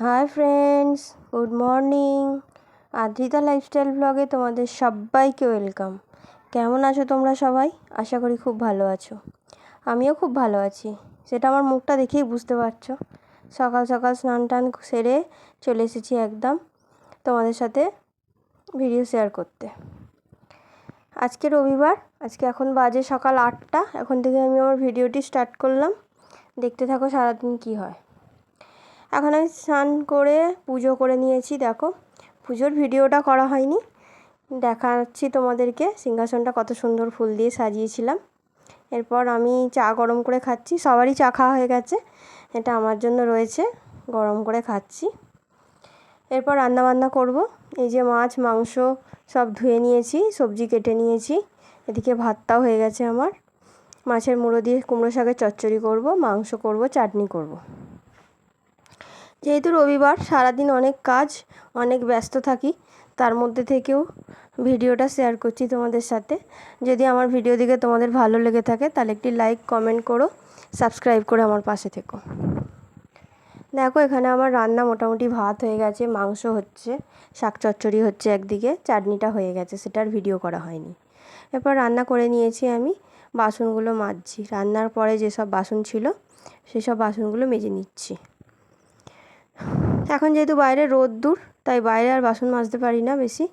Hi friends, good morning. Adrita lifestyle ব্লগে তোমাদের সবাইকে ওয়েলকাম। কেমন আছো তোমরা সবাই? আশা করি খুব ভালো আছো। আমিও খুব ভালো আছি, সেটা আমার মুখটা দেখেই বুঝতে পারছো। সকাল সকাল স্নান টান সেরে চলে এসেছি একদম তোমাদের সাথে ভিডিও শেয়ার করতে। আজকে রবিবার, আজকে এখন বাজে সকাল 8টা। এখন থেকে আমি আমার ভিডিওটি স্টার্ট করলাম, দেখতে থাকো সারাদিন কী হয়। এখন আমি স্নান করে পুজো করে নিয়েছি। দেখো, পুজোর ভিডিওটা করা হয়নি, দেখাচ্ছি তোমাদেরকে সিংহাসনটা কত সুন্দর ফুল দিয়ে সাজিয়েছিলাম। এরপর আমি চা গরম করে খাচ্ছি, সবারই চা খাওয়া হয়ে গেছে, এটা আমার জন্য রয়েছে, গরম করে খাচ্ছি। এরপর রান্নাবান্না করব। এই যে মাছ মাংস সব ধুয়ে নিয়েছি, সবজি কেটে নিয়েছি, এদিকে ভাতটাও হয়ে গেছে আমার। মাছের মুড়ো দিয়ে কুমড়ো শাকের চচ্চড়ি করব, মাংস করব, চাটনি করব। যেহেতু রবিবার, সারাদিন অনেক কাজ, অনেক ব্যস্ত থাকি, তার মধ্যে থেকেও ভিডিওটা শেয়ার করছি তোমাদের সাথে। যদি আমার ভিডিও দেখে তোমাদের ভালো লেগে থাকে তাহলে একটি লাইক কমেন্ট করো, সাবস্ক্রাইব করে আমার পাশে থেকো। দেখো, এখানে আমার রান্না মোটামুটি ভাত হয়ে গেছে, মাংস হচ্ছে, শাক চচ্চড়ি হচ্ছে একদিকে, চাটনিটা হয়ে গেছে, সেটার ভিডিও করা হয়নি। এরপর রান্না করে নিয়েছি আমি, বাসনগুলো মাজছি। রান্নার পরে যেসব বাসন ছিল সেসব বাসনগুলো মেজে নিচ্ছি। এখন যেহেতু বাইরে রোদ্দুর, তাই বাইরে আর বাসন মাজতে পারি না বেশি,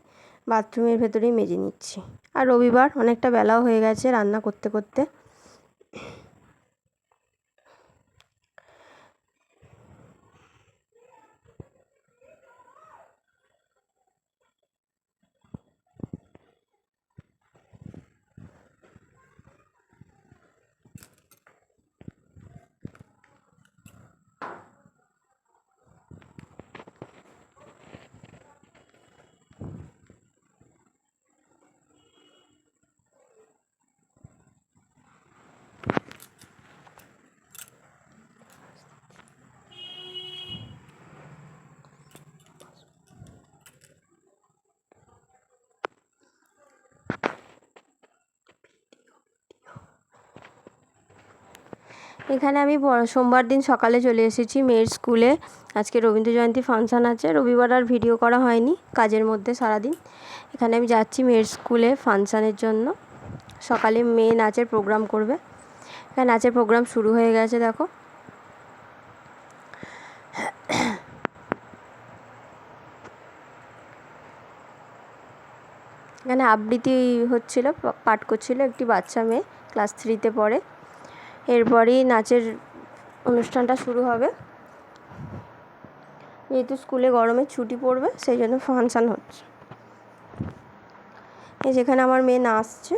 বাথরুমের ভেতরেই মেজে নিচ্ছি। আর রবিবার অনেকটা বেলাও হয়ে গেছে রান্না করতে করতে। এখানে আমি সোমবার দিন সকালে চলে এসেছি মেয়ের স্কুলে। আজকে রবীন্দ্র জয়ন্তী ফাংশান আছে। রবিবার আর ভিডিও করা হয়নি, কাজের মধ্যে সারাদিন। এখানে আমি যাচ্ছি মেয়ের স্কুলে ফাংশানের জন্য। সকালে মেয়ে নাচের প্রোগ্রাম করবে। এখানে নাচের প্রোগ্রাম শুরু হয়ে গেছে। দেখো, এখানে আবৃত্তি হচ্ছিল, পাঠ করছিল একটি বাচ্চা মেয়ে, ক্লাস 3তে পড়ে। এরপরই নাচের অনুষ্ঠানটা শুরু হবে। যেহেতু স্কুলে গরমের ছুটি পড়বে, সেই জন্য ফাংশান হচ্ছে। এই যেখানে আমার মেয়ে নাচছে,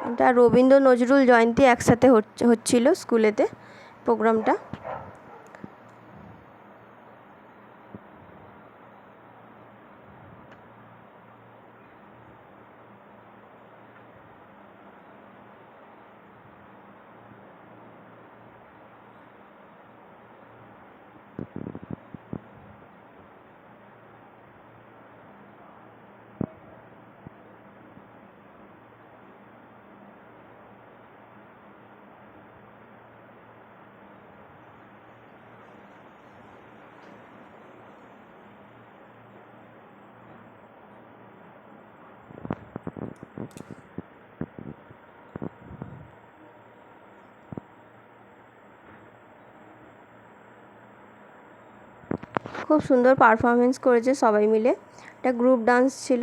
এটা রবীন্দ্র নজরুল জয়ন্তী একসাথে হচ্ছিল স্কুলেতে প্রোগ্রামটা। খুব সুন্দর পারফরমেন্স করেছে সবাই মিলে। এটা গ্রুপ ডান্স ছিল।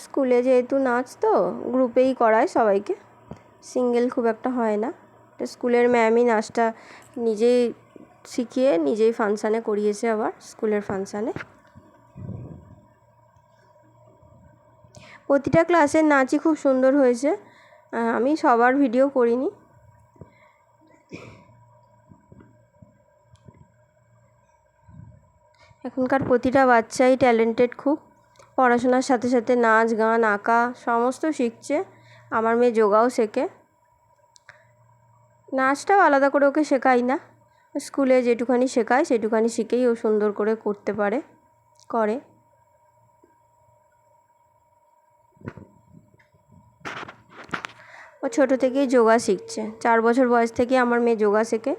স্কুলে যেহেতু নাচ, তো গ্রুপেই করায় সবাইকে, সিঙ্গেল খুব একটা হয় না। এটা স্কুলের ম্যামই নাচটা নিজেই শিখিয়ে নিজেই ফাংশানে করিয়েছে, আবার স্কুলের ফাংশানে। প্রতিটা ক্লাসের নাচই খুব সুন্দর হয়েছে। আমি সবার ভিডিও করিনি। এখনকার প্রতিটা বাচ্চাই ট্যালেন্টেড খুব, পড়াশোনার সাথে সাথে নাচ গান আঁকা সমস্ত শিখছে। আমার মেয়ে যোগাও শেখে। নাচটাও আলাদা করে ওকে শেখাই না, স্কুলে যেটুখানি শেখায় সেটুখানি শিখেই ও সুন্দর করে করতে পারে, করে। ও ছোটো থেকেই যোগা শিখছে, 4 বছর বয়স থেকে আমার মেয়ে যোগা শেখে।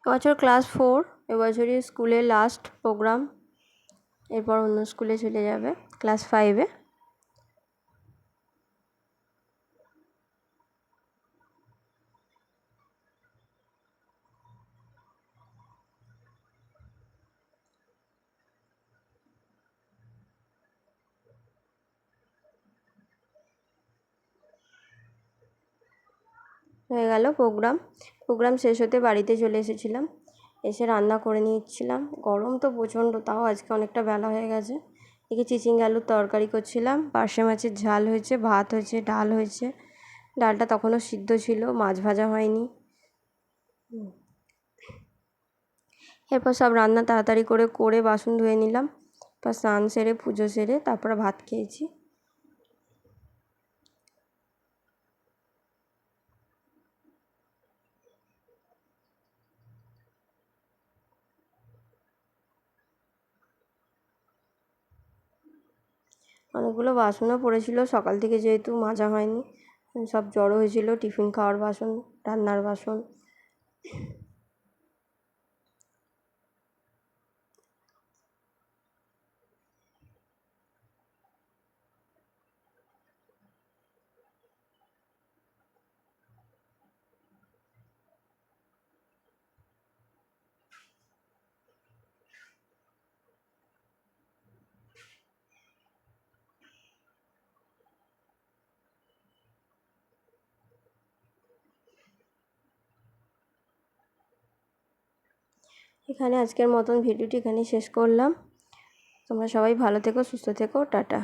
এবছর ক্লাস 4, এবছরই স্কুলের লাস্ট প্রোগ্রাম, এরপর অন্য স্কুলে চলে যাবে ক্লাস 5-এ। হয়ে গেল প্রোগ্রাম শেষ হতে বাড়িতে চলে এসেছিলাম, এসে রান্না করে নিচ্ছিলাম। গরম তো প্রচণ্ড, তাও আজকে অনেকটা বেলা হয়ে গেছে। এদিকে চিচিঙ্গে আলুর তরকারি করছিলাম, পার্শে মাছের ঝাল হয়েছে, ভাত হয়েছে, ডাল হয়েছে। ডালটা তখনও সিদ্ধ ছিল, মাছ ভাজা হয়নি। এরপর সব রান্না তাড়াতাড়ি করে বাসন ধুয়ে নিলাম, তারপর স্নান সেরে পুজো সেরে তারপরে ভাত খেয়েছি। অনেকগুলো বাসনও পড়েছিল, সকাল থেকে যেহেতু মাজা হয়নি, সব জড়ো হয়েছিল, টিফিন খাওয়ার বাসন, রান্নার বাসন। এখানে আজকের মতন ভিডিওটি এখানেই শেষ করলাম। তোমরা সবাই ভালো থেকো, সুস্থ থেকো, টাটা।